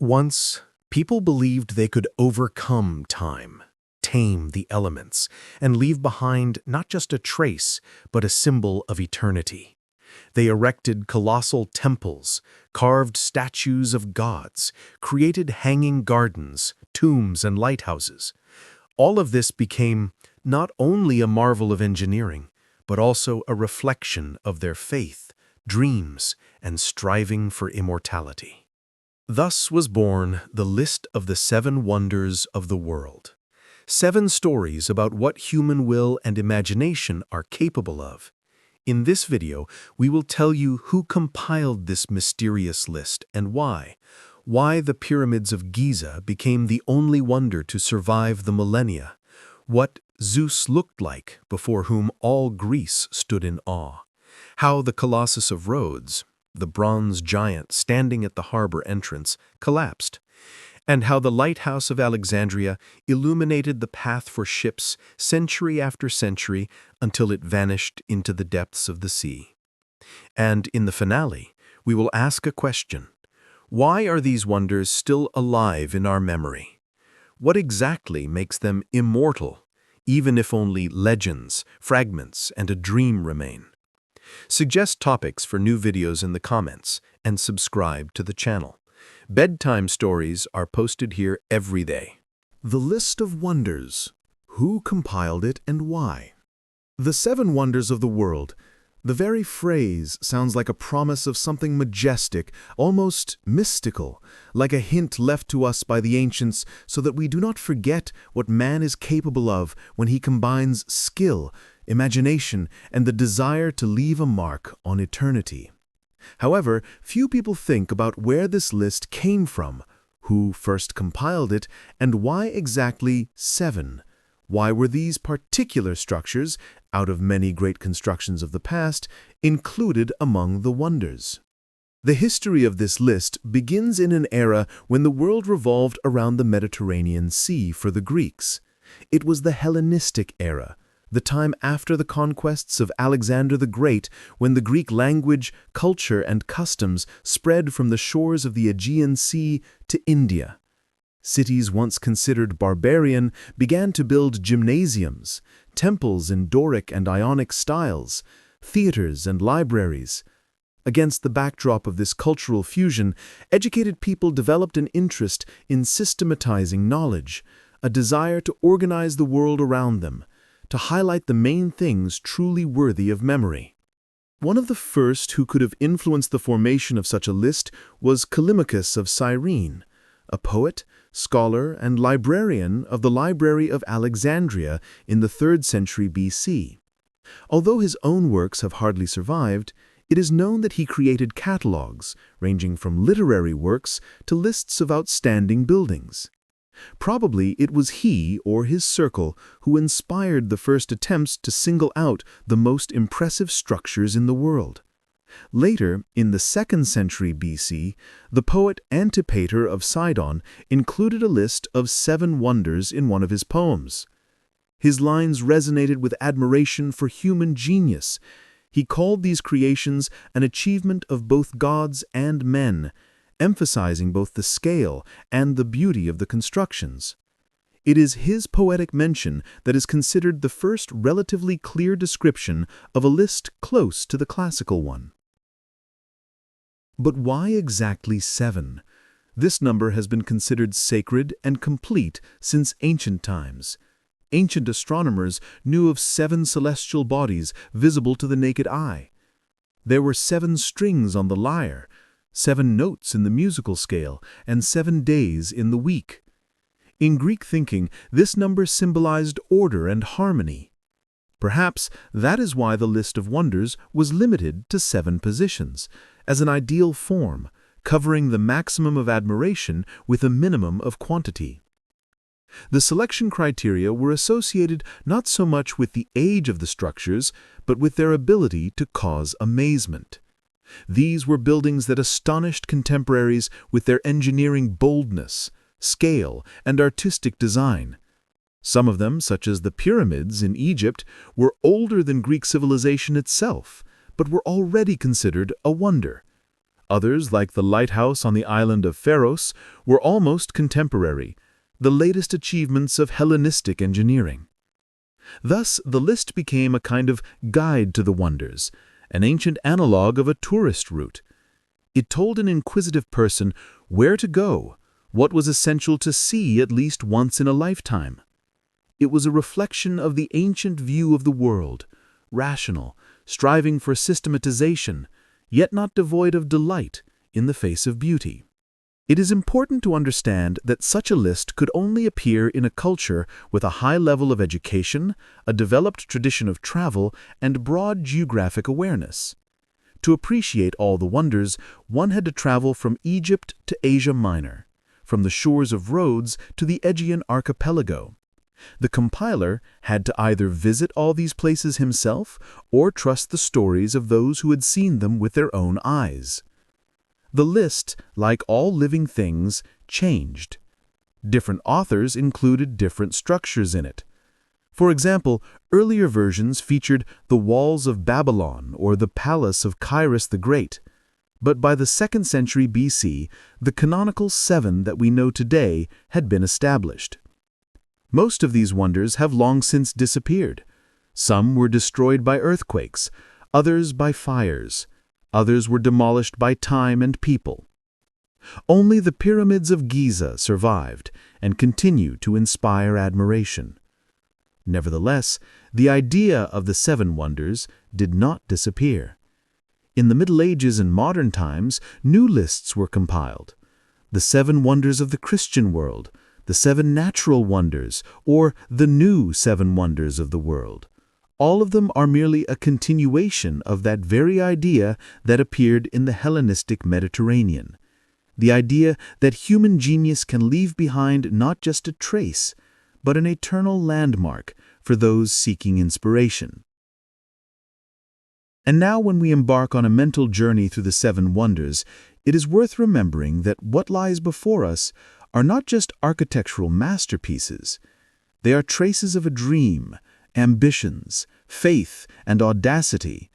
Once, people believed they could overcome time, tame the elements, and leave behind not just a trace, but a symbol of eternity. They erected colossal temples, carved statues of gods, created hanging gardens, tombs, and lighthouses. All of this became not only a marvel of engineering, but also a reflection of their faith, dreams, and striving for immortality. Thus was born the list of the 7 wonders of the world. 7 stories about what human will and imagination are capable of. In this video, we will tell you who compiled this mysterious list and why. Why the pyramids of Giza became the only wonder to survive the millennia. What Zeus looked like, before whom all Greece stood in awe. How the Colossus of Rhodes, the bronze giant standing at the harbor entrance, collapsed, and how the lighthouse of Alexandria illuminated the path for ships century after century until it vanished into the depths of the sea. And in the finale, we will ask a question. Why are these wonders still alive in our memory? What exactly makes them immortal, even if only legends, fragments, and a dream remain? Suggest topics for new videos in the comments and subscribe to the channel. Bedtime stories are posted here every day. The List of Wonders. Who compiled it and why? The 7 Wonders of the World. The very phrase sounds like a promise of something majestic, almost mystical, like a hint left to us by the ancients so that we do not forget what man is capable of when he combines skill, imagination, and the desire to leave a mark on eternity. However, few people think about where this list came from, who first compiled it, and why exactly 7. Why were these particular structures, out of many great constructions of the past, included among the wonders? The history of this list begins in an era when the world revolved around the Mediterranean Sea for the Greeks. It was the Hellenistic era, the time after the conquests of Alexander the Great, when the Greek language, culture, and customs spread from the shores of the Aegean Sea to India. Cities once considered barbarian began to build gymnasiums, temples in Doric and Ionic styles, theaters and libraries. Against the backdrop of this cultural fusion, educated people developed an interest in systematizing knowledge, a desire to organize the world around them, to highlight the main things truly worthy of memory. One of the first who could have influenced the formation of such a list was Callimachus of Cyrene, a poet, scholar, and librarian of the Library of Alexandria in the 3rd century BC. Although his own works have hardly survived, it is known that he created catalogues, ranging from literary works to lists of outstanding buildings. Probably it was he or his circle who inspired the first attempts to single out the most impressive structures in the world. Later, in the 2nd century BC, the poet Antipater of Sidon included a list of 7 wonders in one of his poems. His lines resonated with admiration for human genius. He called these creations an achievement of both gods and men, emphasizing both the scale and the beauty of the constructions. It is his poetic mention that is considered the first relatively clear description of a list close to the classical one. But why exactly 7? This number has been considered sacred and complete since ancient times. Ancient astronomers knew of 7 celestial bodies visible to the naked eye. There were 7 strings on the lyre, 7 notes in the musical scale, and 7 days in the week. In Greek thinking, this number symbolized order and harmony. Perhaps that is why the list of wonders was limited to 7 positions, as an ideal form, covering the maximum of admiration with a minimum of quantity. The selection criteria were associated not so much with the age of the structures, but with their ability to cause amazement. These were buildings that astonished contemporaries with their engineering boldness, scale, and artistic design. Some of them, such as the pyramids in Egypt, were older than Greek civilization itself, but were already considered a wonder. Others, like the lighthouse on the island of Pharos, were almost contemporary, the latest achievements of Hellenistic engineering. Thus, the list became a kind of guide to the wonders, an ancient analog of a tourist route. It told an inquisitive person where to go, what was essential to see at least once in a lifetime. It was a reflection of the ancient view of the world, rational, striving for systematization, yet not devoid of delight in the face of beauty. It is important to understand that such a list could only appear in a culture with a high level of education, a developed tradition of travel, and broad geographic awareness. To appreciate all the wonders, one had to travel from Egypt to Asia Minor, from the shores of Rhodes to the Aegean archipelago. The compiler had to either visit all these places himself or trust the stories of those who had seen them with their own eyes. The list, like all living things, changed. Different authors included different structures in it. For example, earlier versions featured the walls of Babylon or the palace of Cyrus the Great. But by the 2nd century BC, the canonical 7 that we know today had been established. Most of these wonders have long since disappeared. Some were destroyed by earthquakes, others by fires. Others were demolished by time and people. Only the pyramids of Giza survived and continue to inspire admiration. Nevertheless, the idea of the 7 wonders did not disappear. In the Middle Ages and modern times, new lists were compiled. The 7 wonders of the Christian world, the 7 natural wonders, or the new 7 wonders of the world. All of them are merely a continuation of that very idea that appeared in the Hellenistic Mediterranean. The idea that human genius can leave behind not just a trace, but an eternal landmark for those seeking inspiration. And now when we embark on a mental journey through the 7 wonders, it is worth remembering that what lies before us are not just architectural masterpieces. They are traces of a dream, ambitions, faith, and audacity.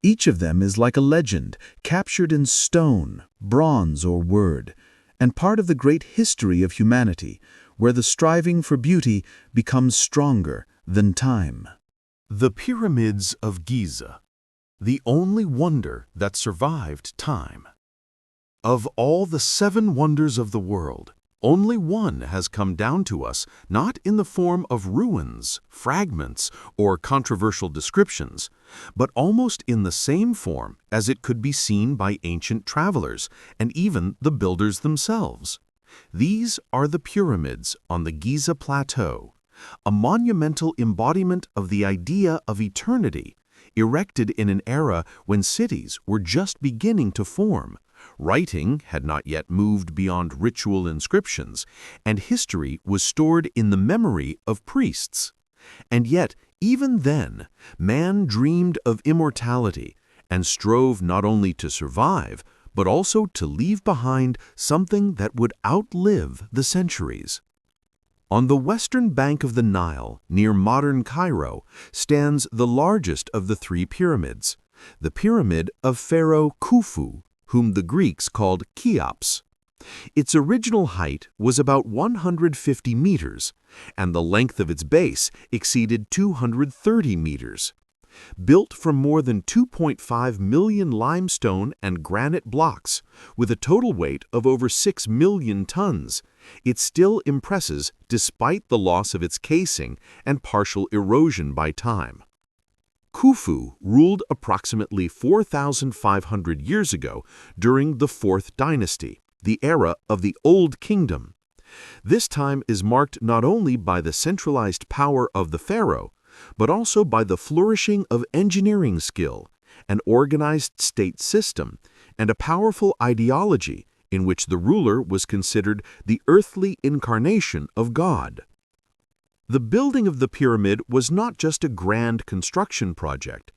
Each of them is like a legend, captured in stone, bronze, or word, and part of the great history of humanity, where the striving for beauty becomes stronger than time. The Pyramids of Giza, the only wonder that survived time. Of all the 7 wonders of the world, only one has come down to us, not in the form of ruins, fragments, or controversial descriptions, but almost in the same form as it could be seen by ancient travelers and even the builders themselves. These are the pyramids on the Giza Plateau, a monumental embodiment of the idea of eternity, erected in an era when cities were just beginning to form. Writing had not yet moved beyond ritual inscriptions, and history was stored in the memory of priests. And yet, even then, man dreamed of immortality and strove not only to survive, but also to leave behind something that would outlive the centuries. On the western bank of the Nile, near modern Cairo, stands the largest of the 3 pyramids, the pyramid of Pharaoh Khufu, whom the Greeks called Cheops. Its original height was about 150 meters, and the length of its base exceeded 230 meters. Built from more than 2.5 million limestone and granite blocks, with a total weight of over 6 million tons, it still impresses despite the loss of its casing and partial erosion by time. Khufu ruled approximately 4,500 years ago during the 4th dynasty, the era of the Old Kingdom. This time is marked not only by the centralized power of the pharaoh, but also by the flourishing of engineering skill, an organized state system, and a powerful ideology in which the ruler was considered the earthly incarnation of God. The building of the pyramid was not just a grand construction project.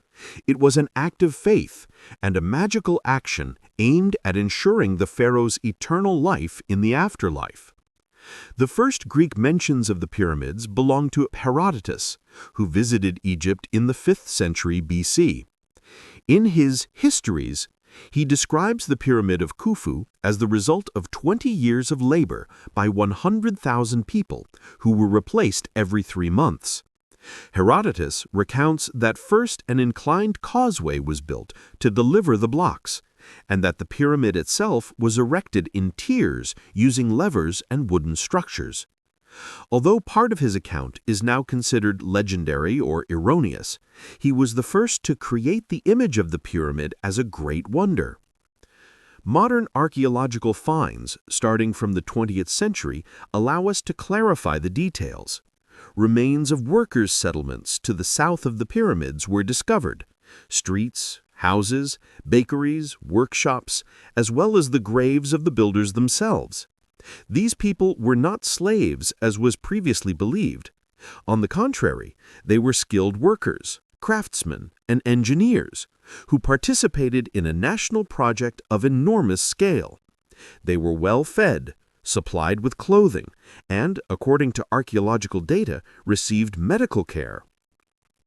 It was an act of faith and a magical action aimed at ensuring the pharaoh's eternal life in the afterlife. The first Greek mentions of the pyramids belong to Herodotus, who visited Egypt in the 5th century BC. In his Histories, He describes the Pyramid of Khufu as the result of 20 years of labor by 100,000 people who were replaced every 3 months. Herodotus recounts that first an inclined causeway was built to deliver the blocks, and that the pyramid itself was erected in tiers using levers and wooden structures. Although part of his account is now considered legendary or erroneous, he was the first to create the image of the pyramid as a great wonder. Modern archaeological finds, starting from the 20th century, allow us to clarify the details. Remains of workers' settlements to the south of the pyramids were discovered. Streets, houses, bakeries, workshops, as well as the graves of the builders themselves. These people were not slaves, as was previously believed. On the contrary, they were skilled workers, craftsmen, and engineers who participated in a national project of enormous scale. They were well fed, supplied with clothing, and, according to archaeological data, received medical care.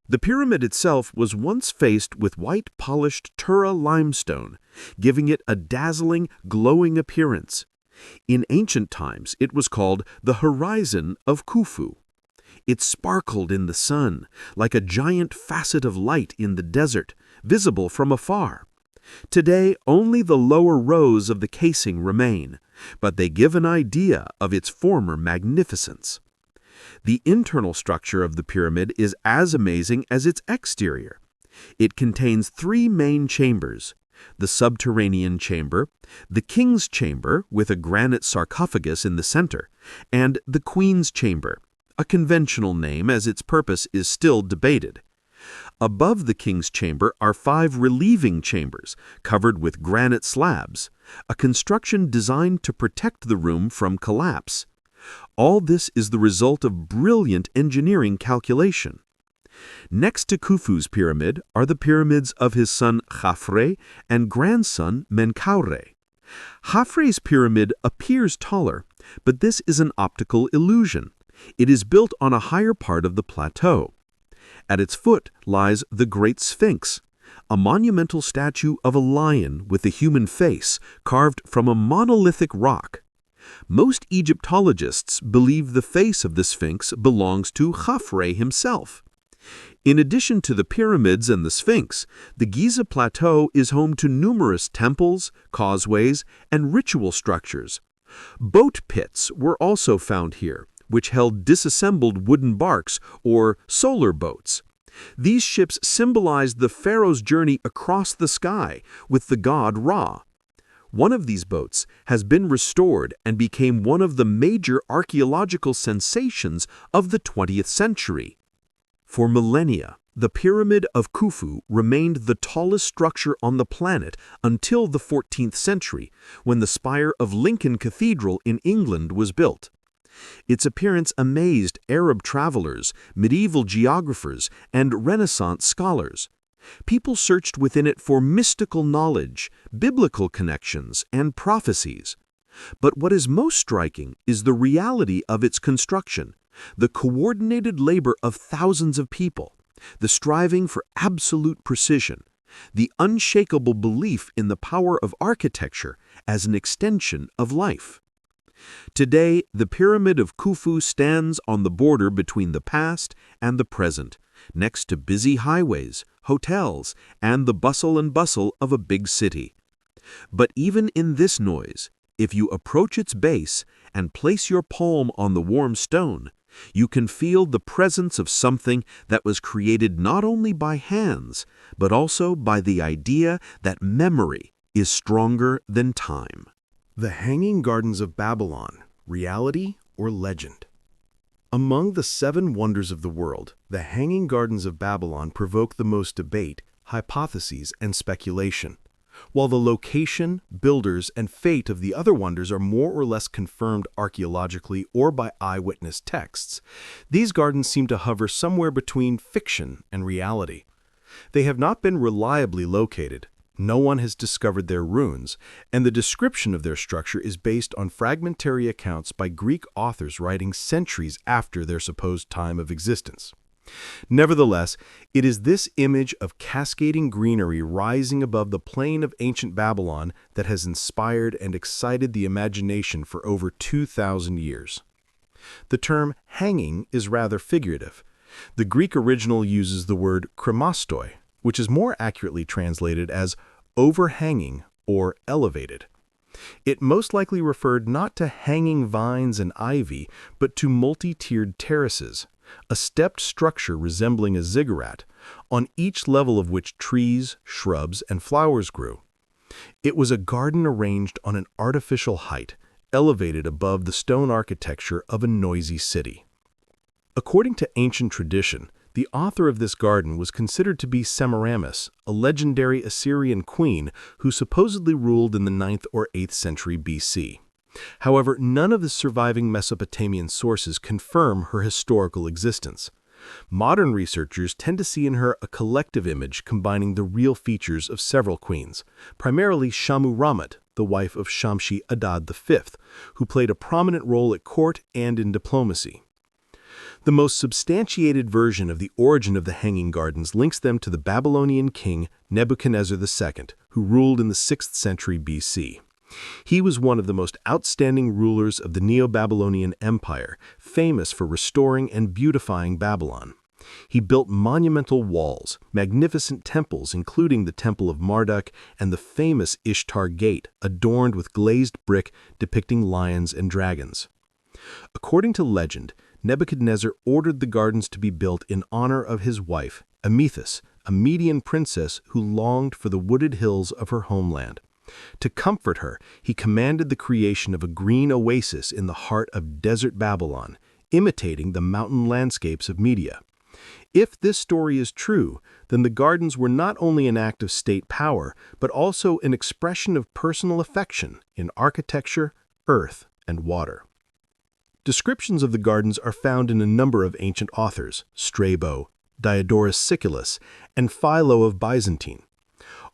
The pyramid itself was once faced with white polished Tura limestone, giving it a dazzling, glowing appearance. In ancient times, it was called the Horizon of Khufu. It sparkled in the sun, like a giant facet of light in the desert, visible from afar. Today, only the lower rows of the casing remain, but they give an idea of its former magnificence. The internal structure of the pyramid is as amazing as its exterior. It contains 3 main chambers: the subterranean chamber, the king's chamber with a granite sarcophagus in the center, and the queen's chamber, a conventional name as its purpose is still debated. Above the king's chamber are 5 relieving chambers covered with granite slabs, a construction designed to protect the room from collapse. All this is the result of brilliant engineering calculation. Next to Khufu's pyramid are the pyramids of his son Khafre and grandson Menkaure. Khafre's pyramid appears taller, but this is an optical illusion. It is built on a higher part of the plateau. At its foot lies the Great Sphinx, a monumental statue of a lion with a human face carved from a monolithic rock. Most Egyptologists believe the face of the Sphinx belongs to Khafre himself. In addition to the pyramids and the Sphinx, the Giza Plateau is home to numerous temples, causeways, and ritual structures. Boat pits were also found here, which held disassembled wooden barks or solar boats. These ships symbolized the pharaoh's journey across the sky with the god Ra. One of these boats has been restored and became one of the major archaeological sensations of the 20th century. For millennia, the Pyramid of Khufu remained the tallest structure on the planet until the 14th century, when the spire of Lincoln Cathedral in England was built. Its appearance amazed Arab travelers, medieval geographers, and Renaissance scholars. People searched within it for mystical knowledge, biblical connections, and prophecies. But what is most striking is the reality of its construction, the coordinated labor of thousands of people, the striving for absolute precision, the unshakable belief in the power of architecture as an extension of life. Today, the Pyramid of Khufu stands on the border between the past and the present, next to busy highways, hotels, and the bustle and bustle of a big city. But even in this noise, if you approach its base and place your palm on the warm stone, you can feel the presence of something that was created not only by hands, but also by the idea that memory is stronger than time. The Hanging Gardens of Babylon, reality or legend? Among the 7 wonders of the world, the Hanging Gardens of Babylon provoke the most debate, hypotheses, and speculation. While the location, builders, and fate of the other wonders are more or less confirmed archaeologically or by eyewitness texts, these gardens seem to hover somewhere between fiction and reality. They have not been reliably located. No one has discovered their ruins, and the description of their structure is based on fragmentary accounts by Greek authors writing centuries after their supposed time of existence. Nevertheless, it is this image of cascading greenery rising above the plain of ancient Babylon that has inspired and excited the imagination for over 2,000 years. The term hanging is rather figurative. The Greek original uses the word kremastoi, which is more accurately translated as overhanging or elevated. It most likely referred not to hanging vines and ivy, but to multi-tiered terraces, a stepped structure resembling a ziggurat, on each level of which trees, shrubs, and flowers grew. It was a garden arranged on an artificial height, elevated above the stone architecture of a noisy city. According to ancient tradition, the author of this garden was considered to be Semiramis, a legendary Assyrian queen who supposedly ruled in the 9th or 8th century BC. However, none of the surviving Mesopotamian sources confirm her historical existence. Modern researchers tend to see in her a collective image combining the real features of several queens, primarily Shamu-Ramut, the wife of Shamshi-Adad V, who played a prominent role at court and in diplomacy. The most substantiated version of the origin of the Hanging Gardens links them to the Babylonian king Nebuchadnezzar II, who ruled in the 6th century BC. He was one of the most outstanding rulers of the Neo-Babylonian Empire, famous for restoring and beautifying Babylon. He built monumental walls, magnificent temples including the Temple of Marduk and the famous Ishtar Gate, adorned with glazed brick depicting lions and dragons. According to legend, Nebuchadnezzar ordered the gardens to be built in honor of his wife, Amethys, a Median princess who longed for the wooded hills of her homeland. To comfort her, he commanded the creation of a green oasis in the heart of desert Babylon, imitating the mountain landscapes of Media. If this story is true, then the gardens were not only an act of state power, but also an expression of personal affection in architecture, earth, and water. Descriptions of the gardens are found in a number of ancient authors, Strabo, Diodorus Siculus, and Philo of Byzantine.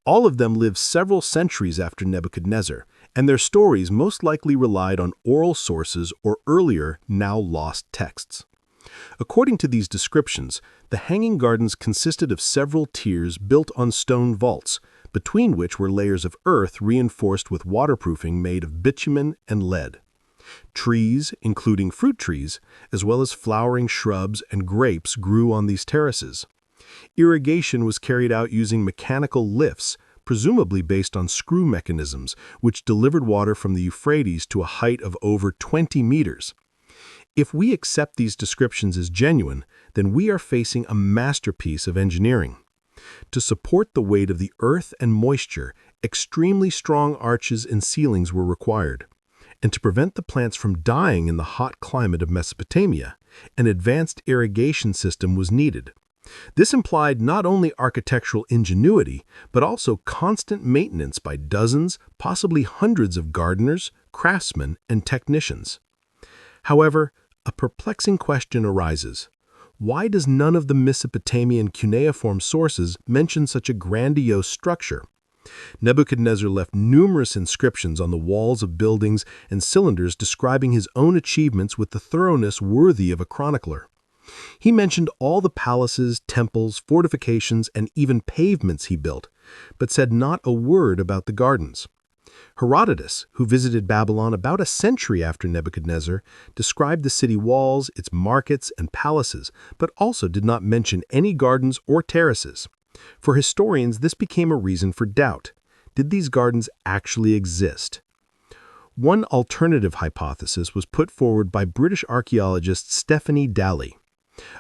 All of them lived several centuries after Nebuchadnezzar, and their stories most likely relied on oral sources or earlier, now lost texts. According to these descriptions, the Hanging Gardens consisted of several tiers built on stone vaults, between which were layers of earth reinforced with waterproofing made of bitumen and lead. Trees, including fruit trees, as well as flowering shrubs and grapes grew on these terraces. Irrigation was carried out using mechanical lifts, presumably based on screw mechanisms, which delivered water from the Euphrates to a height of over 20 meters. If we accept these descriptions as genuine, then we are facing a masterpiece of engineering. To support the weight of the earth and moisture, extremely strong arches and ceilings were required. And to prevent the plants from dying in the hot climate of Mesopotamia, an advanced irrigation system was needed. This implied not only architectural ingenuity, but also constant maintenance by dozens, possibly hundreds of gardeners, craftsmen, and technicians. However, a perplexing question arises. Why does none of the Mesopotamian cuneiform sources mention such a grandiose structure? Nebuchadnezzar left numerous inscriptions on the walls of buildings and cylinders describing his own achievements with the thoroughness worthy of a chronicler. He mentioned all the palaces, temples, fortifications, and even pavements he built, but said not a word about the gardens. Herodotus, who visited Babylon about a century after Nebuchadnezzar, described the city walls, its markets, and palaces, but also did not mention any gardens or terraces. For historians, this became a reason for doubt. Did these gardens actually exist? One alternative hypothesis was put forward by British archaeologist Stephanie Dalley.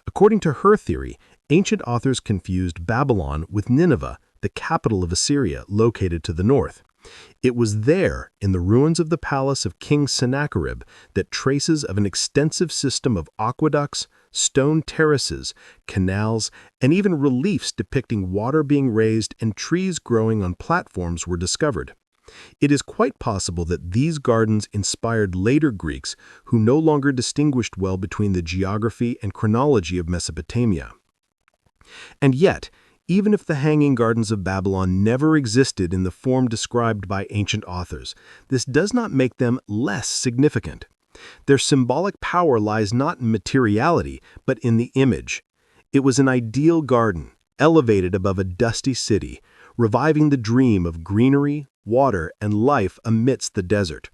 According to her theory, ancient authors confused Babylon with Nineveh, the capital of Assyria, located to the north. It was there, in the ruins of the palace of King Sennacherib, that traces of an extensive system of aqueducts, stone terraces, canals, and even reliefs depicting water being raised and trees growing on platforms were discovered. It is quite possible that these gardens inspired later Greeks who no longer distinguished well between the geography and chronology of Mesopotamia. And yet, even if the Hanging Gardens of Babylon never existed in the form described by ancient authors, this does not make them less significant. Their symbolic power lies not in materiality, but in the image. It was an ideal garden, elevated above a dusty city, reviving the dream of greenery, water, and life amidst the desert.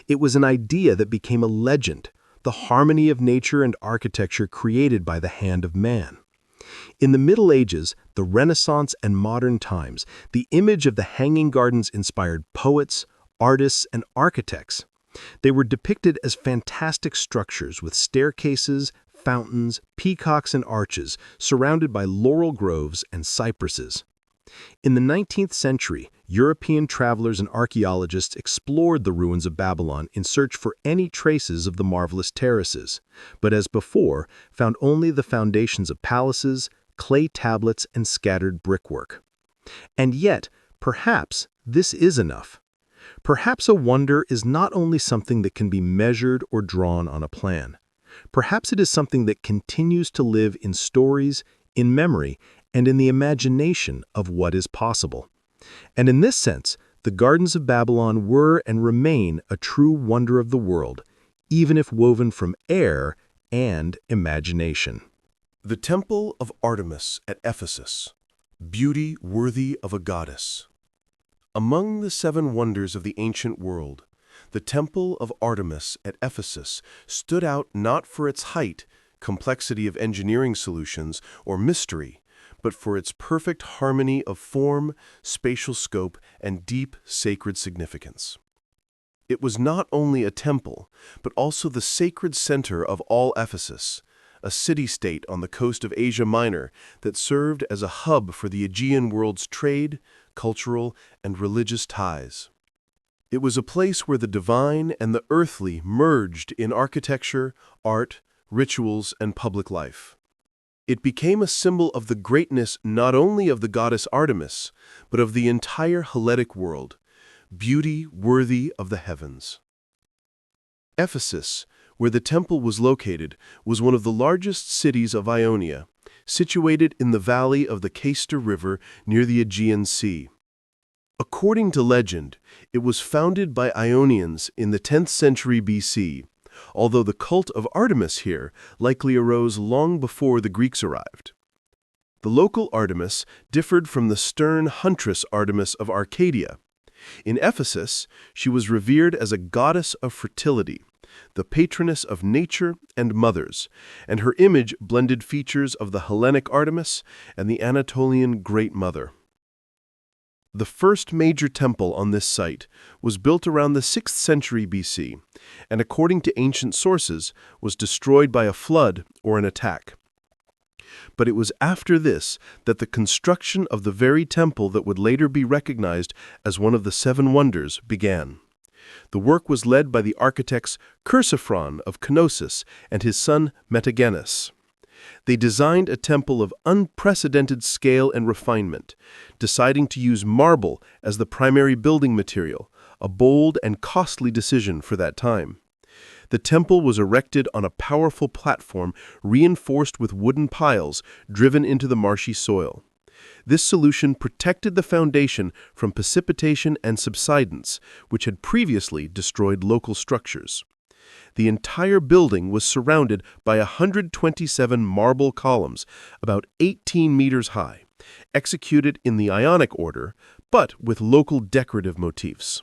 It was an idea that became a legend, the harmony of nature and architecture created by the hand of man. In the Middle Ages, the Renaissance, and modern times, the image of the Hanging Gardens inspired poets, artists, and architects. They were depicted as fantastic structures with staircases, fountains, peacocks, and arches, surrounded by laurel groves and cypresses. In the 19th century, European travelers and archaeologists explored the ruins of Babylon in search for any traces of the marvelous terraces, but as before, found only the foundations of palaces, clay tablets, and scattered brickwork. And yet, perhaps this is enough. Perhaps a wonder is not only something that can be measured or drawn on a plan. Perhaps it is something that continues to live in stories, in memory, and in the imagination of what is possible. And in this sense, the Gardens of Babylon were and remain a true wonder of the world, even if woven from air and imagination. The Temple of Artemis at Ephesus, beauty worthy of a goddess. Among the 7 wonders of the ancient world, the Temple of Artemis at Ephesus stood out not for its height, complexity of engineering solutions, or mystery, but for its perfect harmony of form, spatial scope, and deep sacred significance. It was not only a temple, but also the sacred center of all Ephesus, a city-state on the coast of Asia Minor that served as a hub for the Aegean world's trade, cultural, and religious ties. It was a place where the divine and the earthly merged in architecture, art, rituals, and public life. It became a symbol of the greatness not only of the goddess Artemis, but of the entire Hellenic world, beauty worthy of the heavens. Ephesus, where the temple was located, was one of the largest cities of Ionia, situated in the valley of the Cayster River near the Aegean Sea. According to legend, it was founded by Ionians in the 10th century BC, although the cult of Artemis here likely arose long before the Greeks arrived. The local Artemis differed from the stern huntress Artemis of Arcadia. In Ephesus, she was revered as a goddess of fertility, the patroness of nature and mothers, and her image blended features of the Hellenic Artemis and the Anatolian Great Mother. The first major temple on this site was built around the 6th century BC, and according to ancient sources, was destroyed by a flood or an attack. But it was after this that the construction of the very temple that would later be recognized as one of the 7 wonders began. The work was led by the architects Chersiphron of Knossos and his son Metagenes. They designed a temple of unprecedented scale and refinement, deciding to use marble as the primary building material, a bold and costly decision for that time. The temple was erected on a powerful platform reinforced with wooden piles driven into the marshy soil. This solution protected the foundation from precipitation and subsidence, which had previously destroyed local structures. The entire building was surrounded by 127 marble columns, about 18 meters high, executed in the Ionic order, but with local decorative motifs.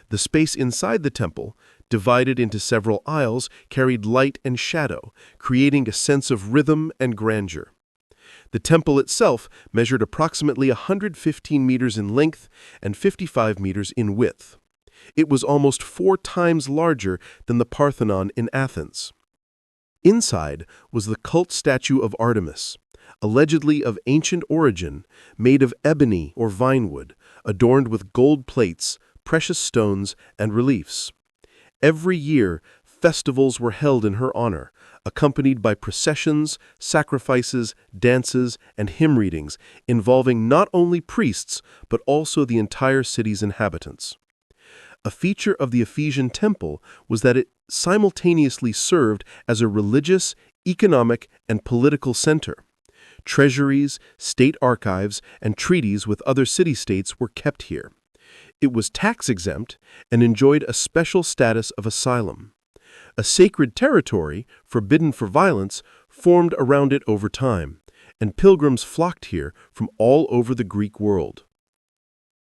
The space inside the temple, divided into several aisles, carried light and shadow, creating a sense of rhythm and grandeur. The temple itself measured approximately 115 meters in length and 55 meters in width. It was almost 4 times larger than the Parthenon in Athens. Inside was the cult statue of Artemis, allegedly of ancient origin, made of ebony or vinewood, adorned with gold plates, precious stones, and reliefs. Every year, festivals were held in her honor, accompanied by processions, sacrifices, dances, and hymn readings involving not only priests, but also the entire city's inhabitants. A feature of the Ephesian temple was that it simultaneously served as a religious, economic, and political center. Treasuries, state archives, and treaties with other city-states were kept here. It was tax-exempt and enjoyed a special status of asylum. A sacred territory, forbidden for violence, formed around it over time, and pilgrims flocked here from all over the Greek world.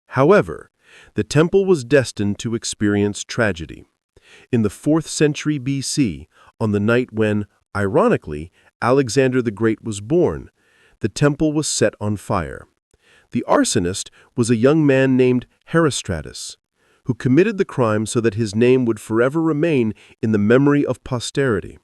However, the temple was destined to experience tragedy. In the 4th century BC, on the night when, ironically, Alexander the Great was born, the temple was set on fire. The arsonist was a young man named Herostratus, who committed the crime so that his name would forever remain in the memory of posterity.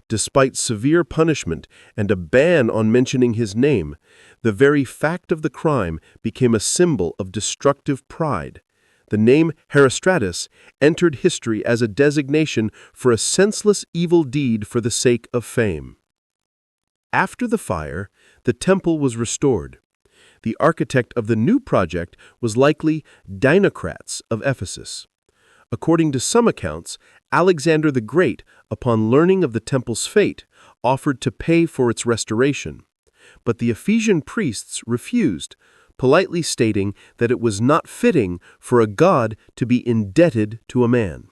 Despite severe punishment and a ban on mentioning his name, the very fact of the crime became a symbol of destructive pride. The name Herostratus entered history as a designation for a senseless evil deed for the sake of fame. After the fire, the temple was restored. The architect of the new project was likely Dinocrates of Ephesus. According to some accounts, Alexander the Great, upon learning of the temple's fate, offered to pay for its restoration. But the Ephesian priests refused, politely stating that it was not fitting for a god to be indebted to a man.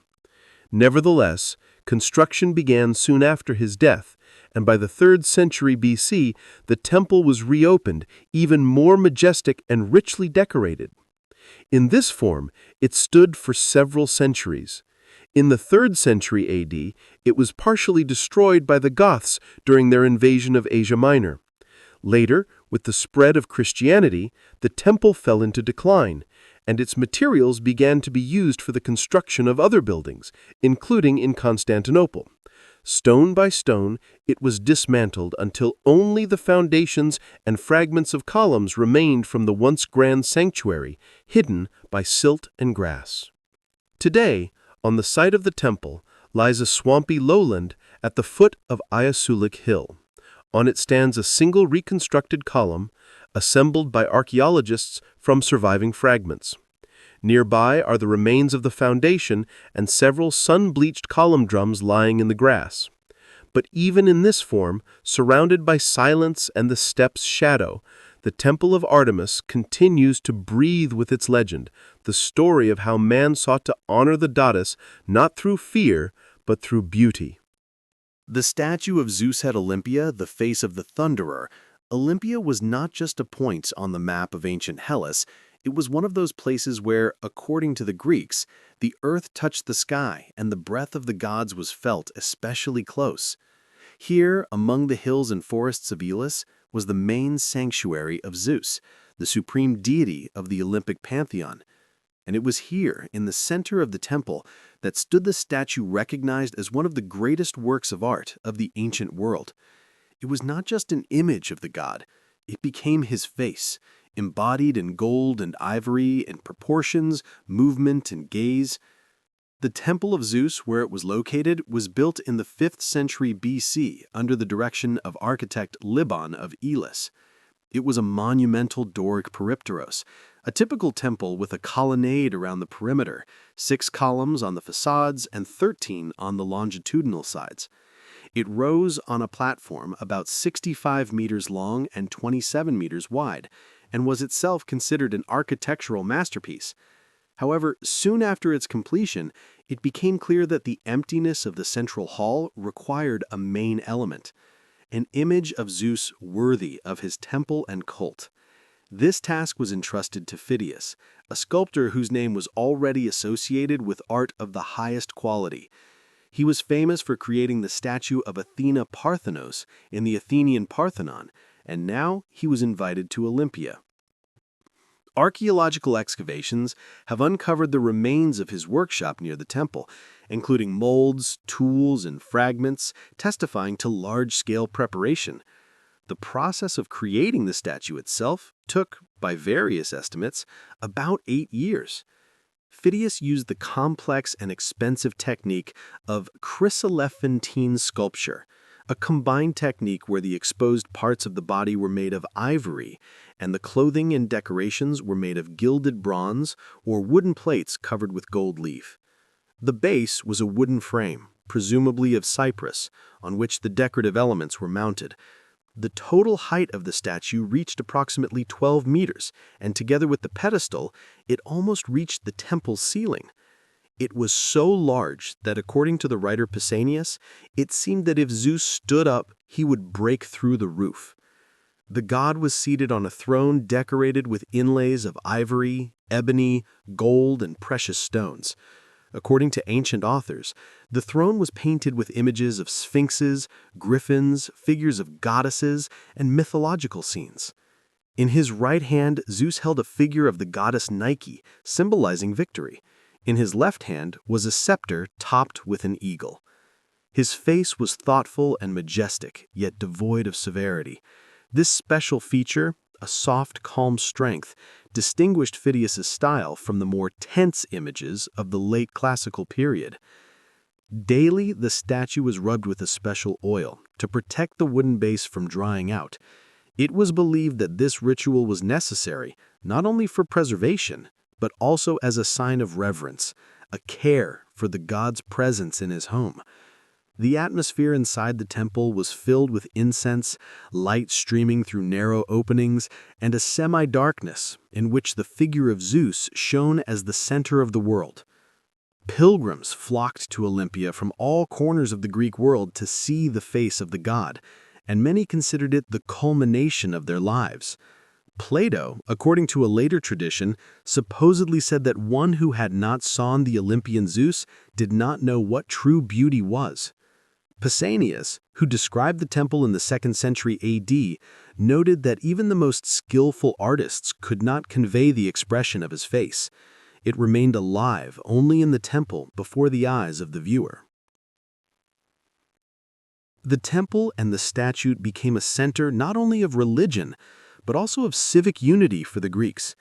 Nevertheless, construction began soon after his death, and by the 3rd century BC, the temple was reopened, even more majestic and richly decorated. In this form, it stood for several centuries. In the 3rd century AD, it was partially destroyed by the Goths during their invasion of Asia Minor. Later, with the spread of Christianity, the temple fell into decline, and its materials began to be used for the construction of other buildings, including in Constantinople. Stone by stone, it was dismantled until only the foundations and fragments of columns remained from the once grand sanctuary, hidden by silt and grass. Today, on the site of the temple, lies a swampy lowland at the foot of Ayasulik Hill. On it stands a single reconstructed column, assembled by archaeologists from surviving fragments. Nearby are the remains of the foundation and several sun-bleached column drums lying in the grass. But even in this form, surrounded by silence and the steppes' shadow, the Temple of Artemis continues to breathe with its legend, the story of how man sought to honor the goddess not through fear, but through beauty. The statue of Zeus at Olympia, the face of the Thunderer. Olympia was not just a point on the map of ancient Hellas. It was one of those places where, according to the Greeks, the earth touched the sky and the breath of the gods was felt especially close. Here, among the hills and forests of Elis, was the main sanctuary of Zeus, the supreme deity of the Olympic pantheon. And it was here, in the center of the temple, that stood the statue recognized as one of the greatest works of art of the ancient world. It was not just an image of the god, it became his face, embodied in gold and ivory, in proportions, movement, and gaze. The Temple of Zeus, where it was located, was built in the 5th century BC under the direction of architect Liban of Elis. It was a monumental Doric peripteros, a typical temple with a colonnade around the perimeter, 6 columns on the facades and 13 on the longitudinal sides. It rose on a platform about 65 meters long and 27 meters wide, and was itself considered an architectural masterpiece. However, soon after its completion, it became clear that the emptiness of the central hall required a main element, an image of Zeus worthy of his temple and cult. This task was entrusted to Phidias, a sculptor whose name was already associated with art of the highest quality. He was famous for creating the statue of Athena Parthenos in the Athenian Parthenon, and now he was invited to Olympia. Archaeological excavations have uncovered the remains of his workshop near the temple, including molds, tools, and fragments, testifying to large-scale preparation. The process of creating the statue itself took, by various estimates, about 8 years. Phidias used the complex and expensive technique of chryselephantine sculpture, a combined technique where the exposed parts of the body were made of ivory and the clothing and decorations were made of gilded bronze or wooden plates covered with gold leaf. The base was a wooden frame, presumably of cypress, on which the decorative elements were mounted. The total height of the statue reached approximately 12 meters, and together with the pedestal, it almost reached the temple's ceiling. It was so large that, according to the writer Pausanias, it seemed that if Zeus stood up, he would break through the roof. The god was seated on a throne decorated with inlays of ivory, ebony, gold, and precious stones. According to ancient authors, the throne was painted with images of sphinxes, griffins, figures of goddesses, and mythological scenes. In his right hand, Zeus held a figure of the goddess Nike, symbolizing victory. In his left hand was a scepter topped with an eagle. His face was thoughtful and majestic, yet devoid of severity. This special feature, a soft, calm strength, distinguished Phidias's style from the more tense images of the late classical period. Daily, the statue was rubbed with a special oil to protect the wooden base from drying out. It was believed that this ritual was necessary not only for preservation, but also as a sign of reverence, a care for the god's presence in his home. The atmosphere inside the temple was filled with incense, light streaming through narrow openings, and a semi-darkness in which the figure of Zeus shone as the center of the world. Pilgrims flocked to Olympia from all corners of the Greek world to see the face of the god, and many considered it the culmination of their lives. Plato, according to a later tradition, supposedly said that one who had not seen the Olympian Zeus did not know what true beauty was. Pausanias, who described the temple in the 2nd century AD, noted that even the most skillful artists could not convey the expression of his face. It remained alive only in the temple before the eyes of the viewer. The temple and the statue became a center not only of religion, but also of civic unity for the Greeks.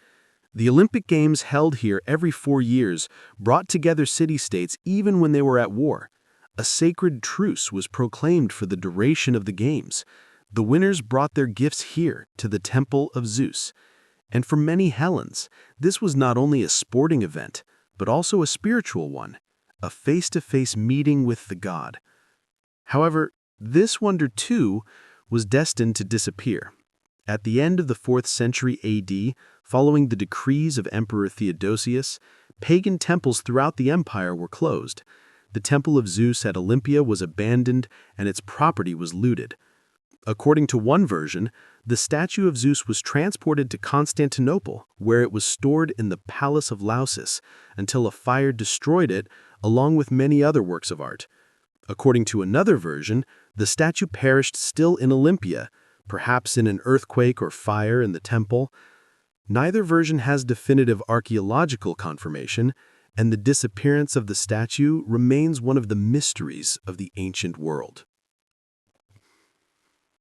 The Olympic Games held here every 4 years brought together city-states even when they were at war. A sacred truce was proclaimed for the duration of the games. The winners brought their gifts here to the Temple of Zeus. And for many Hellenes, this was not only a sporting event, but also a spiritual one, a face-to-face meeting with the god. However, this wonder too was destined to disappear. At the end of the 4th century AD, following the decrees of Emperor Theodosius, pagan temples throughout the empire were closed. The Temple of Zeus at Olympia was abandoned and its property was looted. According to one version, the statue of Zeus was transported to Constantinople, where it was stored in the Palace of Lausus until a fire destroyed it, along with many other works of art. According to another version, the statue perished still in Olympia, perhaps in an earthquake or fire in the temple. Neither version has definitive archaeological confirmation, and the disappearance of the statue remains one of the mysteries of the ancient world.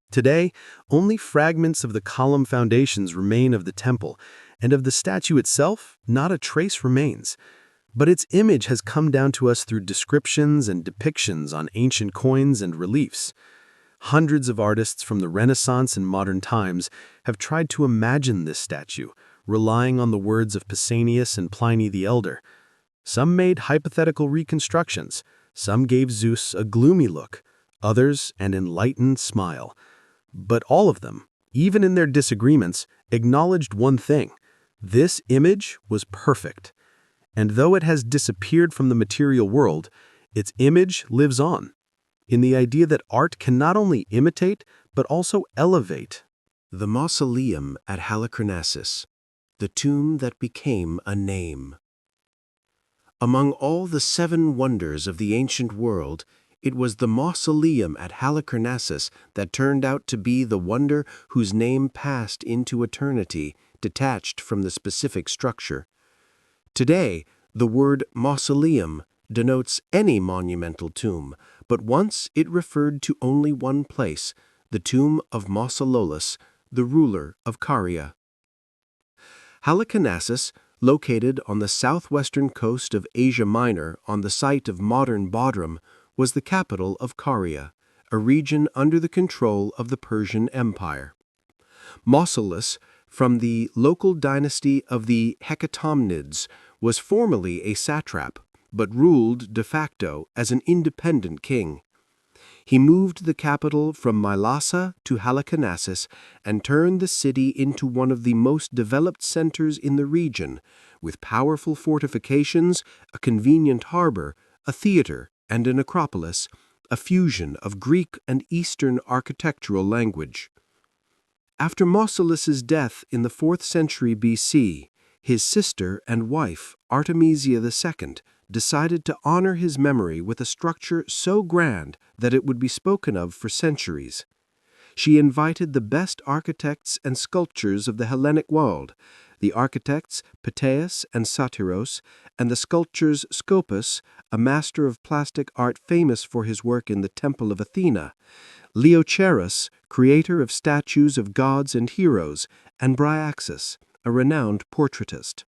Today, only fragments of the column foundations remain of the temple, and of the statue itself, not a trace remains. But its image has come down to us through descriptions and depictions on ancient coins and reliefs. Hundreds of artists from the Renaissance and modern times have tried to imagine this statue, relying on the words of Pausanias and Pliny the Elder. Some made hypothetical reconstructions, some gave Zeus a gloomy look, others an enlightened smile. But all of them, even in their disagreements, acknowledged one thing: this image was perfect. And though it has disappeared from the material world, its image lives on, in the idea that art can not only imitate, but also elevate. The mausoleum at Halicarnassus, the tomb that became a name. Among all the 7 wonders of the ancient world, it was the mausoleum at Halicarnassus that turned out to be the wonder whose name passed into eternity, detached from the specific structure. Today, the word mausoleum denotes any monumental tomb, but once it referred to only one place, the tomb of Mausololus, the ruler of Caria. Halicarnassus, located on the southwestern coast of Asia Minor on the site of modern Bodrum, was the capital of Caria, a region under the control of the Persian Empire. Mausolus, from the local dynasty of the Hecatomnids, was formerly a satrap, but ruled de facto as an independent king. He moved the capital from Mylasa to Halicarnassus and turned the city into one of the most developed centers in the region, with powerful fortifications, a convenient harbor, a theater, and an acropolis, a fusion of Greek and Eastern architectural language. After Mausolus's death in the 4th century BC, his sister and wife, Artemisia II, decided to honor his memory with a structure so grand that it would be spoken of for centuries. She invited the best architects and sculptors of the Hellenic world, the architects Pytheas and Satyros, and the sculptors Scopas, a master of plastic art famous for his work in the Temple of Athena, Leochares, creator of statues of gods and heroes, and Bryaxis, a renowned portraitist.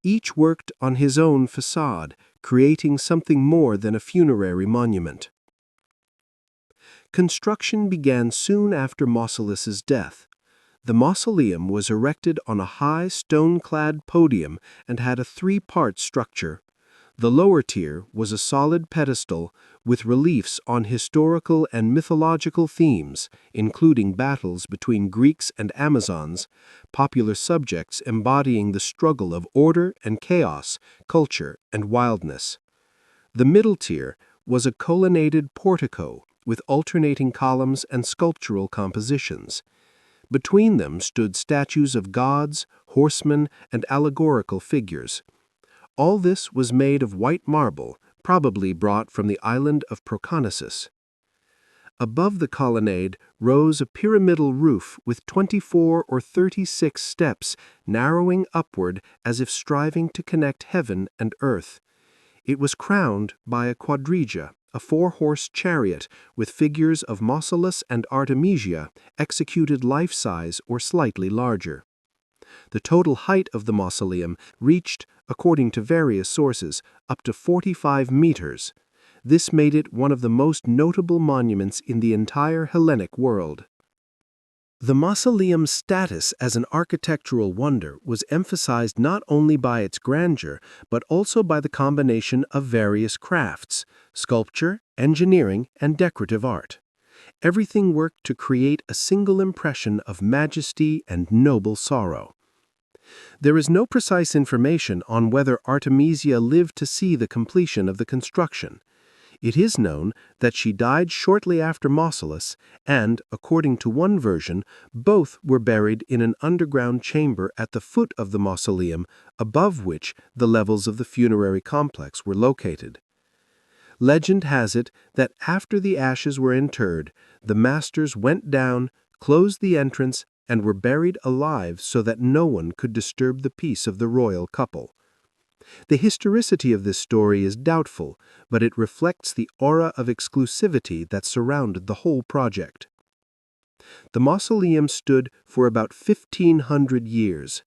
Each worked on his own facade, creating something more than a funerary monument. Construction began soon after Mausolus's death. The mausoleum was erected on a high stone-clad podium and had a three-part structure. The lower tier was a solid pedestal with reliefs on historical and mythological themes, including battles between Greeks and Amazons, popular subjects embodying the struggle of order and chaos, culture and wildness. The middle tier was a colonnaded portico with alternating columns and sculptural compositions. Between them stood statues of gods, horsemen, and allegorical figures. All this was made of white marble, probably brought from the island of Proconnesus. Above the colonnade rose a pyramidal roof with 24 or 36 steps narrowing upward as if striving to connect heaven and earth. It was crowned by a quadriga, a four-horse chariot with figures of Mausolus and Artemisia executed life-size or slightly larger. The total height of the mausoleum reached, according to various sources, up to 45 meters. This made it one of the most notable monuments in the entire Hellenic world. The mausoleum's status as an architectural wonder was emphasized not only by its grandeur, but also by the combination of various crafts: sculpture, engineering, and decorative art. Everything worked to create a single impression of majesty and noble sorrow. There is no precise information on whether Artemisia lived to see the completion of the construction. It is known that she died shortly after Mausolus, and, according to one version, both were buried in an underground chamber at the foot of the mausoleum, above which the levels of the funerary complex were located. Legend has it that after the ashes were interred, the masters went down, closed the entrance, and were buried alive so that no one could disturb the peace of the royal couple. The historicity of this story is doubtful, but it reflects the aura of exclusivity that surrounded the whole project. The mausoleum stood for about 1,500 years.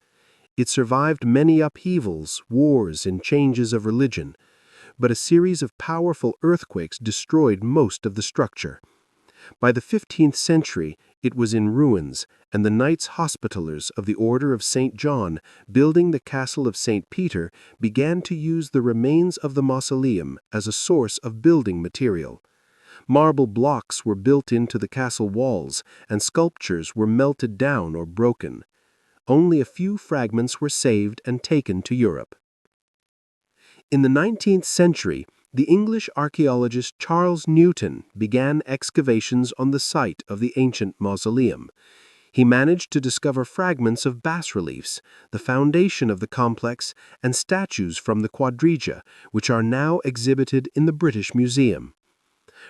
It survived many upheavals, wars, and changes of religion, but a series of powerful earthquakes destroyed most of the structure. By the 15th century, it was in ruins, and the Knights Hospitallers of the Order of St. John, building the Castle of St. Peter, began to use the remains of the mausoleum as a source of building material. Marble blocks were built into the castle walls, and sculptures were melted down or broken. Only a few fragments were saved and taken to Europe. In the 19th century, the English archaeologist Charles Newton began excavations on the site of the ancient mausoleum. He managed to discover fragments of bas-reliefs, the foundation of the complex, and statues from the quadriga, which are now exhibited in the British Museum.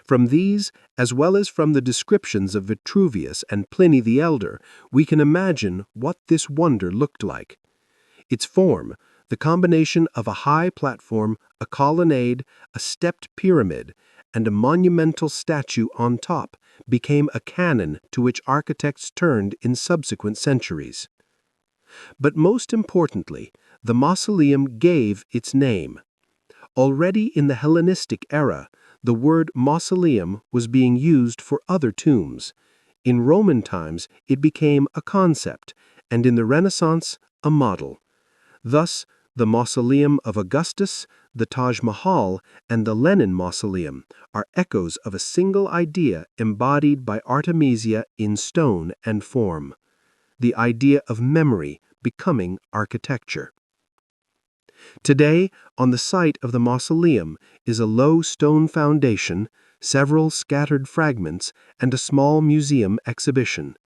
From these, as well as from the descriptions of Vitruvius and Pliny the Elder, we can imagine what this wonder looked like. Its form, the combination of a high platform, a colonnade, a stepped pyramid, and a monumental statue on top, became a canon to which architects turned in subsequent centuries. But most importantly, the mausoleum gave its name. Already in the Hellenistic era, the word mausoleum was being used for other tombs. In Roman times, it became a concept, and in the Renaissance, a model. Thus, the Mausoleum of Augustus, the Taj Mahal, and the Lenin Mausoleum are echoes of a single idea embodied by Artemisia in stone and form: the idea of memory becoming architecture. Today, on the site of the mausoleum is a low stone foundation, several scattered fragments, and a small museum exhibition.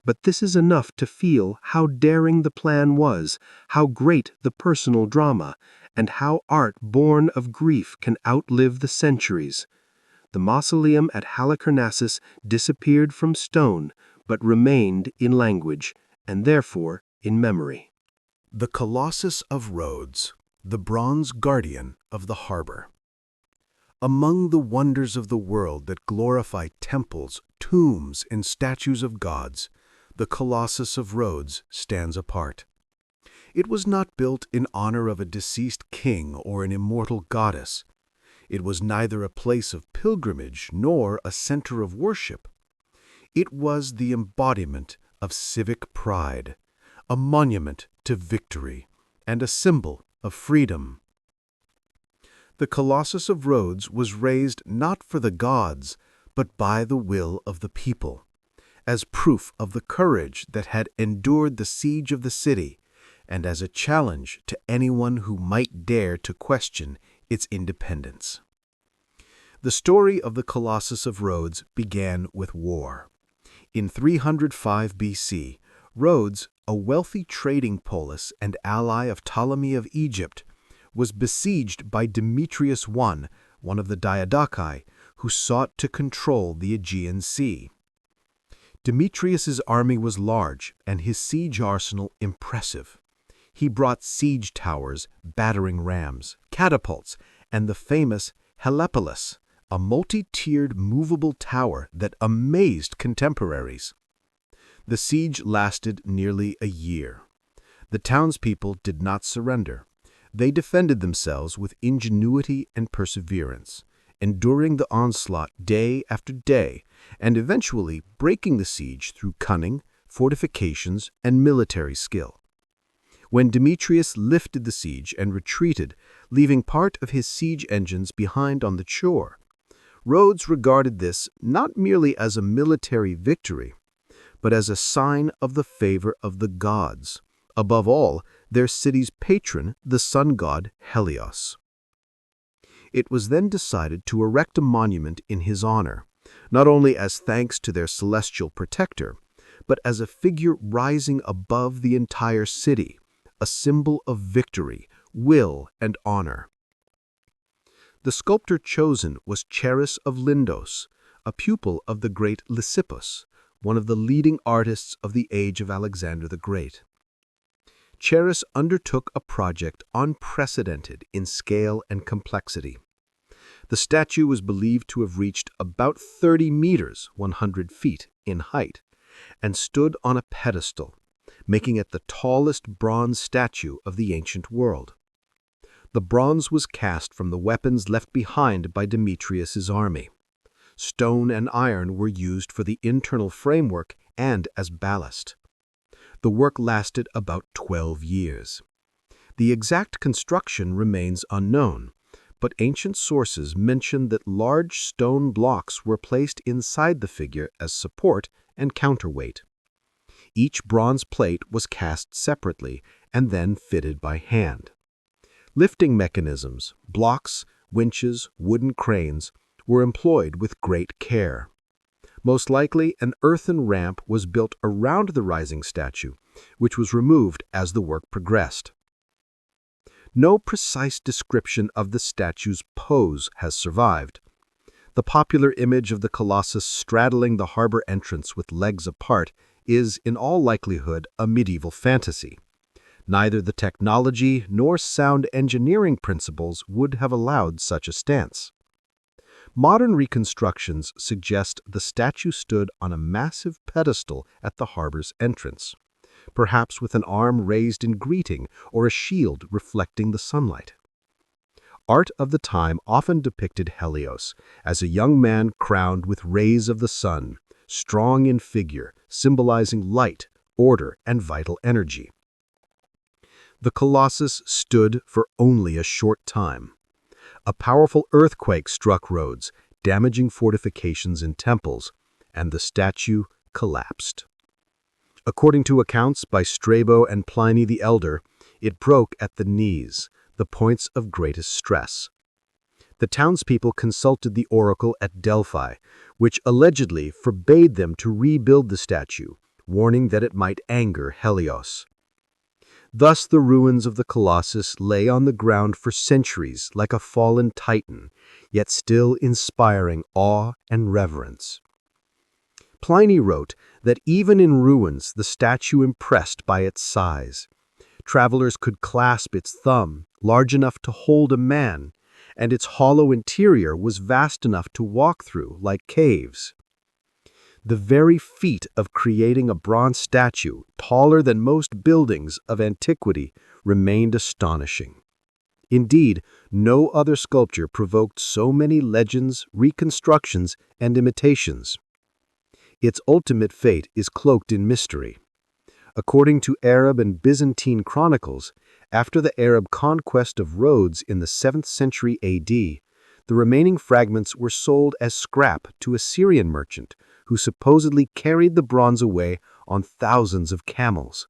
But this is enough to feel how daring the plan was, how great the personal drama, and how art born of grief can outlive the centuries. The mausoleum at Halicarnassus disappeared from stone, but remained in language, and therefore in memory. The Colossus of Rhodes, the bronze guardian of the harbor. Among the wonders of the world that glorify temples, tombs, and statues of gods, the Colossus of Rhodes stands apart. It was not built in honor of a deceased king or an immortal goddess. It was neither a place of pilgrimage nor a center of worship. It was the embodiment of civic pride, a monument to victory, and a symbol of freedom. The Colossus of Rhodes was raised not for the gods, but by the will of the people, as proof of the courage that had endured the siege of the city, and as a challenge to anyone who might dare to question its independence. The story of the Colossus of Rhodes began with war. In 305 BC, Rhodes, a wealthy trading polis and ally of Ptolemy of Egypt, was besieged by Demetrius I, one of the Diadochi, who sought to control the Aegean Sea. Demetrius's army was large and his siege arsenal impressive. He brought siege towers, battering rams, catapults, and the famous Helepolis, a multi-tiered movable tower that amazed contemporaries. The siege lasted nearly a year. The townspeople did not surrender. They defended themselves with ingenuity and perseverance, enduring the onslaught day after day, and eventually breaking the siege through cunning, fortifications, and military skill. When Demetrius lifted the siege and retreated, leaving part of his siege engines behind on the shore, Rhodes regarded this not merely as a military victory, but as a sign of the favor of the gods, above all, their city's patron, the sun god Helios. It was then decided to erect a monument in his honor, not only as thanks to their celestial protector, but as a figure rising above the entire city, a symbol of victory, will, and honor. The sculptor chosen was Charis of Lindos, a pupil of the great Lysippus, one of the leading artists of the age of Alexander the Great. Charis undertook a project unprecedented in scale and complexity. The statue was believed to have reached about 30 meters, 100 feet, in height, and stood on a pedestal, making it the tallest bronze statue of the ancient world. The bronze was cast from the weapons left behind by Demetrius's army. Stone and iron were used for the internal framework and as ballast. The work lasted about 12 years. The exact construction remains unknown, but ancient sources mention that large stone blocks were placed inside the figure as support and counterweight. Each bronze plate was cast separately and then fitted by hand. Lifting mechanisms, blocks, winches, wooden cranes were employed with great care. Most likely, an earthen ramp was built around the rising statue, which was removed as the work progressed. No precise description of the statue's pose has survived. The popular image of the Colossus straddling the harbor entrance with legs apart is, in all likelihood, a medieval fantasy. Neither the technology nor sound engineering principles would have allowed such a stance. Modern reconstructions suggest the statue stood on a massive pedestal at the harbor's entrance, perhaps with an arm raised in greeting or a shield reflecting the sunlight. Art of the time often depicted Helios as a young man crowned with rays of the sun, strong in figure, symbolizing light, order, and vital energy. The Colossus stood for only a short time. A powerful earthquake struck Rhodes, damaging fortifications and temples, and the statue collapsed. According to accounts by Strabo and Pliny the Elder, it broke at the knees, the points of greatest stress. The townspeople consulted the oracle at Delphi, which allegedly forbade them to rebuild the statue, warning that it might anger Helios. Thus the ruins of the Colossus lay on the ground for centuries like a fallen titan, yet still inspiring awe and reverence. Pliny wrote that even in ruins the statue impressed by its size. Travelers could clasp its thumb, large enough to hold a man, and its hollow interior was vast enough to walk through like caves. The very feat of creating a bronze statue taller than most buildings of antiquity remained astonishing. Indeed, no other sculpture provoked so many legends, reconstructions, and imitations. Its ultimate fate is cloaked in mystery. According to Arab and Byzantine chronicles, after the Arab conquest of Rhodes in the 7th century AD, the remaining fragments were sold as scrap to a Syrian merchant who supposedly carried the bronze away on thousands of camels.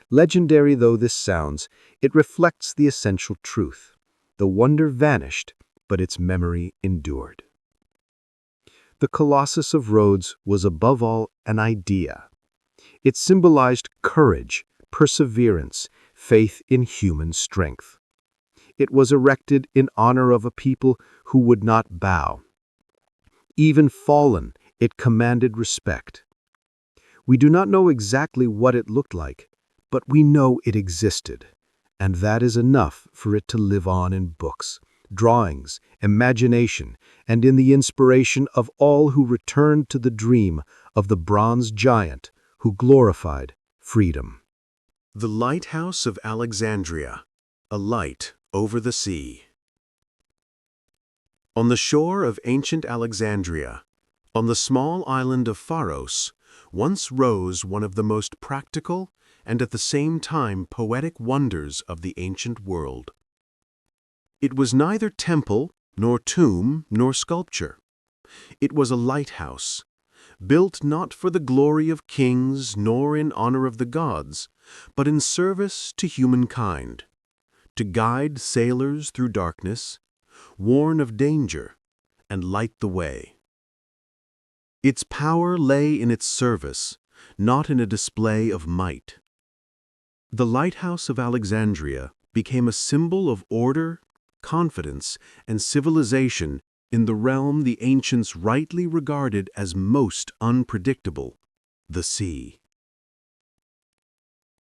Legendary though this sounds, it reflects the essential truth. The wonder vanished, but its memory endured. The Colossus of Rhodes was above all an idea. It symbolized courage, perseverance, faith in human strength. It was erected in honor of a people who would not bow. Even fallen, it commanded respect. We do not know exactly what it looked like, but we know it existed, and that is enough for it to live on in books, drawings, imagination, and in the inspiration of all who returned to the dream of the bronze giant who glorified freedom. The Lighthouse of Alexandria, a light over the sea. On the shore of ancient Alexandria, on the small island of Pharos, once rose one of the most practical and at the same time poetic wonders of the ancient world. It was neither temple, nor tomb, nor sculpture. It was a lighthouse, built not for the glory of kings nor in honor of the gods, but in service to humankind, to guide sailors through darkness, warn of danger, and light the way. Its power lay in its service, not in a display of might. The Lighthouse of Alexandria became a symbol of order, confidence, and civilization in the realm the ancients rightly regarded as most unpredictable, the sea.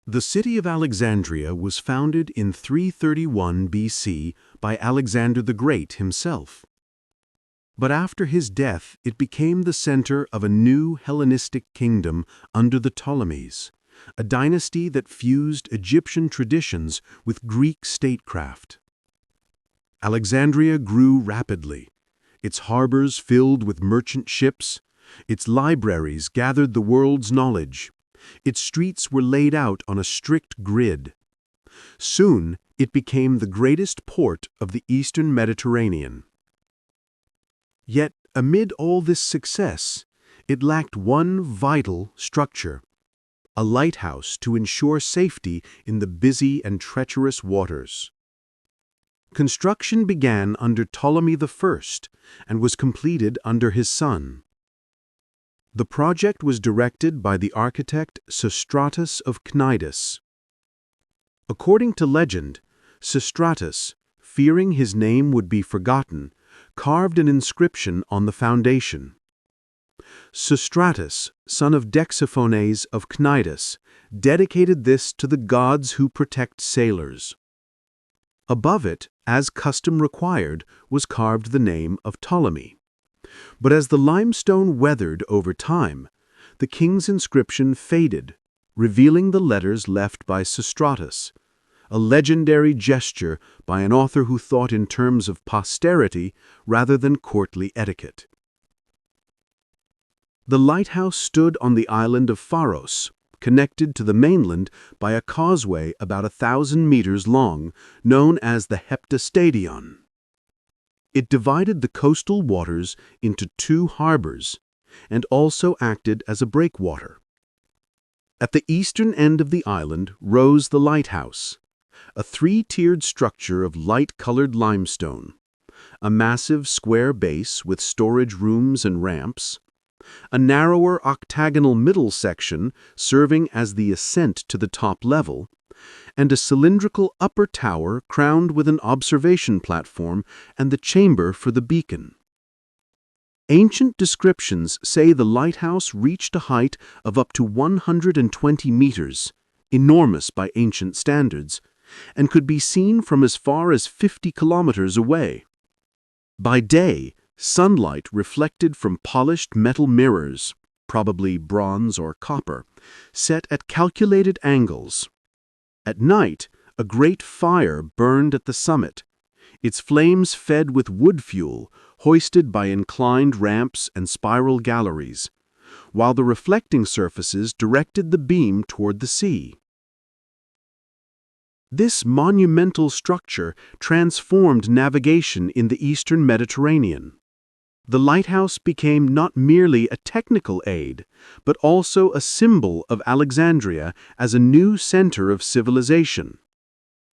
The city of Alexandria was founded in 331 BC by Alexander the Great himself. But after his death, it became the center of a new Hellenistic kingdom under the Ptolemies, a dynasty that fused Egyptian traditions with Greek statecraft. Alexandria grew rapidly. Its harbors filled with merchant ships, its libraries gathered the world's knowledge, its streets were laid out on a strict grid. Soon, it became the greatest port of the Eastern Mediterranean. Yet, amid all this success, it lacked one vital structure: a lighthouse to ensure safety in the busy and treacherous waters. Construction began under Ptolemy I and was completed under his son. The project was directed by the architect Sostratus of Cnidus. According to legend, Sostratus, fearing his name would be forgotten, carved an inscription on the foundation. Sostratus, son of Dexaphones of Cnidus, dedicated this to the gods who protect sailors. Above it, as custom required, was carved the name of Ptolemy. But as the limestone weathered over time, the king's inscription faded, revealing the letters left by Sostratus, a legendary gesture by an author who thought in terms of posterity rather than courtly etiquette. The lighthouse stood on the island of Pharos, connected to the mainland by a causeway about 1,000 meters long, known as the Heptastadion. It divided the coastal waters into 2 harbors and also acted as a breakwater. At the eastern end of the island rose the lighthouse, a 3-tiered structure of light-colored limestone, a massive square base with storage rooms and ramps, a narrower octagonal middle section serving as the ascent to the top level, and a cylindrical upper tower crowned with an observation platform and the chamber for the beacon. Ancient descriptions say the lighthouse reached a height of up to 120 meters, enormous by ancient standards, and could be seen from as far as 50 kilometers away. By day, sunlight reflected from polished metal mirrors, probably bronze or copper, set at calculated angles. At night, a great fire burned at the summit, its flames fed with wood fuel, hoisted by inclined ramps and spiral galleries, while the reflecting surfaces directed the beam toward the sea. This monumental structure transformed navigation in the eastern Mediterranean. The lighthouse became not merely a technical aid, but also a symbol of Alexandria as a new center of civilization.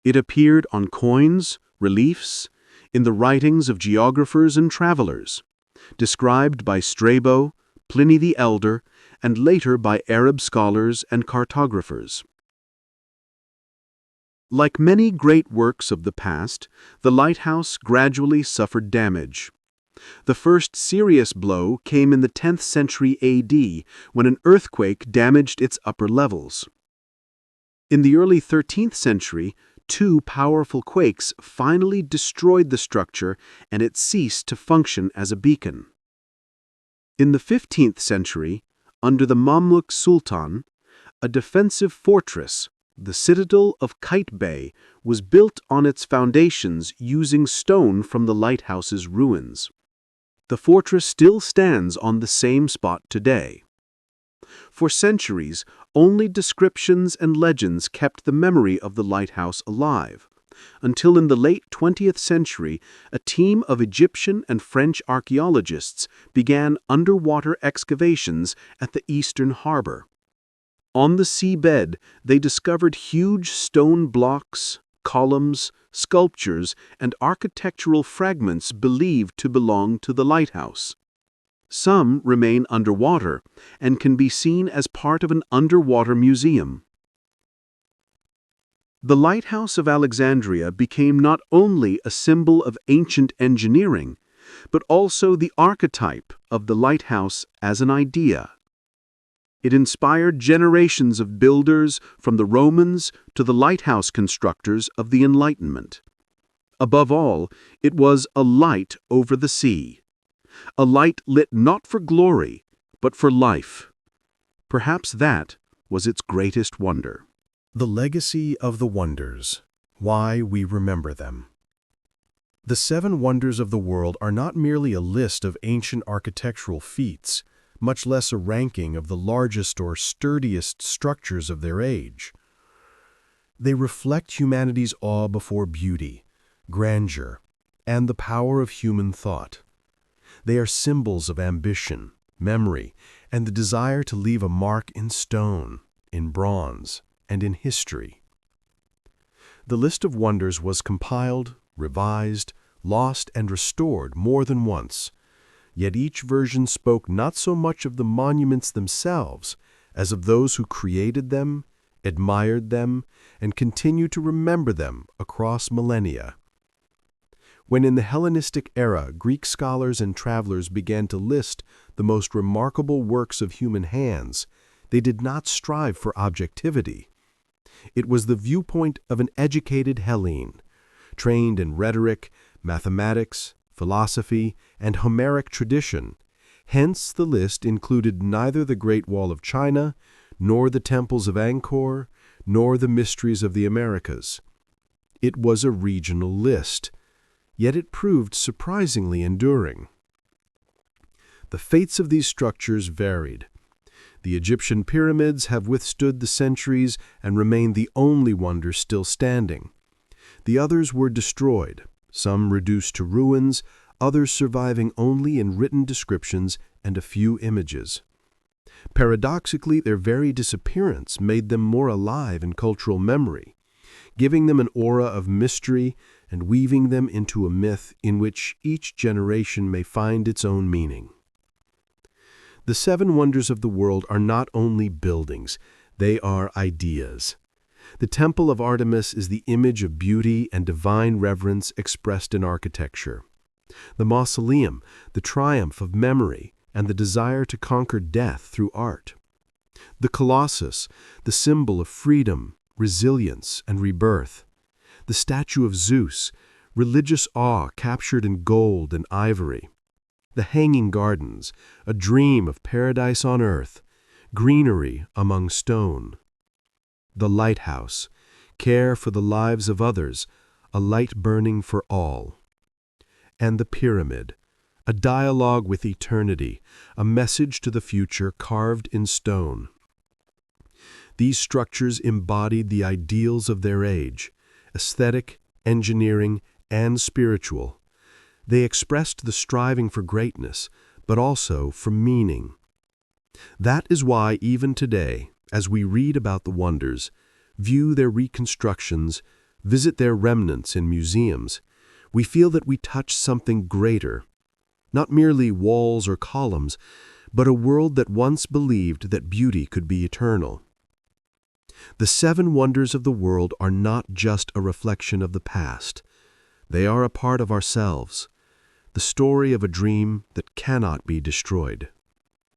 It appeared on coins, reliefs, in the writings of geographers and travelers, described by Strabo, Pliny the Elder, and later by Arab scholars and cartographers. Like many great works of the past, the lighthouse gradually suffered damage. The first serious blow came in the 10th century AD when an earthquake damaged its upper levels. In the early 13th century, two powerful quakes finally destroyed the structure and it ceased to function as a beacon. In the 15th century, under the Mamluk Sultan, a defensive fortress, the citadel of Kite Bay, was built on its foundations using stone from the lighthouse's ruins. The fortress still stands on the same spot today. For centuries, only descriptions and legends kept the memory of the lighthouse alive, until in the late 20th century, a team of Egyptian and French archaeologists began underwater excavations at the eastern harbor. On the seabed, they discovered huge stone blocks, columns, sculptures, and architectural fragments believed to belong to the lighthouse. Some remain underwater and can be seen as part of an underwater museum. The Lighthouse of Alexandria became not only a symbol of ancient engineering, but also the archetype of the lighthouse as an idea. It inspired generations of builders from the Romans to the lighthouse constructors of the Enlightenment. Above all, it was a light over the sea. A light lit not for glory, but for life. Perhaps that was its greatest wonder. The legacy of the wonders, why we remember them. The 7 wonders of the world are not merely a list of ancient architectural feats, much less a ranking of the largest or sturdiest structures of their age. They reflect humanity's awe before beauty, grandeur, and the power of human thought. They are symbols of ambition, memory, and the desire to leave a mark in stone, in bronze, and in history. The list of wonders was compiled, revised, lost, and restored more than once, yet each version spoke not so much of the monuments themselves as of those who created them, admired them, and continue to remember them across millennia. When in the Hellenistic era Greek scholars and travelers began to list the most remarkable works of human hands, they did not strive for objectivity. It was the viewpoint of an educated Hellene, trained in rhetoric, mathematics, philosophy, and Homeric tradition. Hence the list included neither the Great Wall of China, nor the temples of Angkor, nor the mysteries of the Americas. It was a regional list, yet it proved surprisingly enduring. The fates of these structures varied. The Egyptian pyramids have withstood the centuries and remain the only wonder still standing. The others were destroyed, some reduced to ruins, others surviving only in written descriptions and a few images. Paradoxically, their very disappearance made them more alive in cultural memory, giving them an aura of mystery and weaving them into a myth in which each generation may find its own meaning. The seven wonders of the world are not only buildings, they are ideas. The Temple of Artemis is the image of beauty and divine reverence expressed in architecture. The mausoleum, the triumph of memory and the desire to conquer death through art. The Colossus, the symbol of freedom, resilience, and rebirth. The Statue of Zeus, religious awe captured in gold and ivory. The Hanging Gardens, a dream of paradise on earth, greenery among stone. The Lighthouse, care for the lives of others, a light burning for all. And the Pyramid, a dialogue with eternity, a message to the future carved in stone. These structures embodied the ideals of their age, aesthetic, engineering, and spiritual. They expressed the striving for greatness, but also for meaning. That is why even today, as we read about the wonders, view their reconstructions, visit their remnants in museums, we feel that we touch something greater, not merely walls or columns, but a world that once believed that beauty could be eternal. The seven wonders of the world are not just a reflection of the past. They are a part of ourselves, the story of a dream that cannot be destroyed.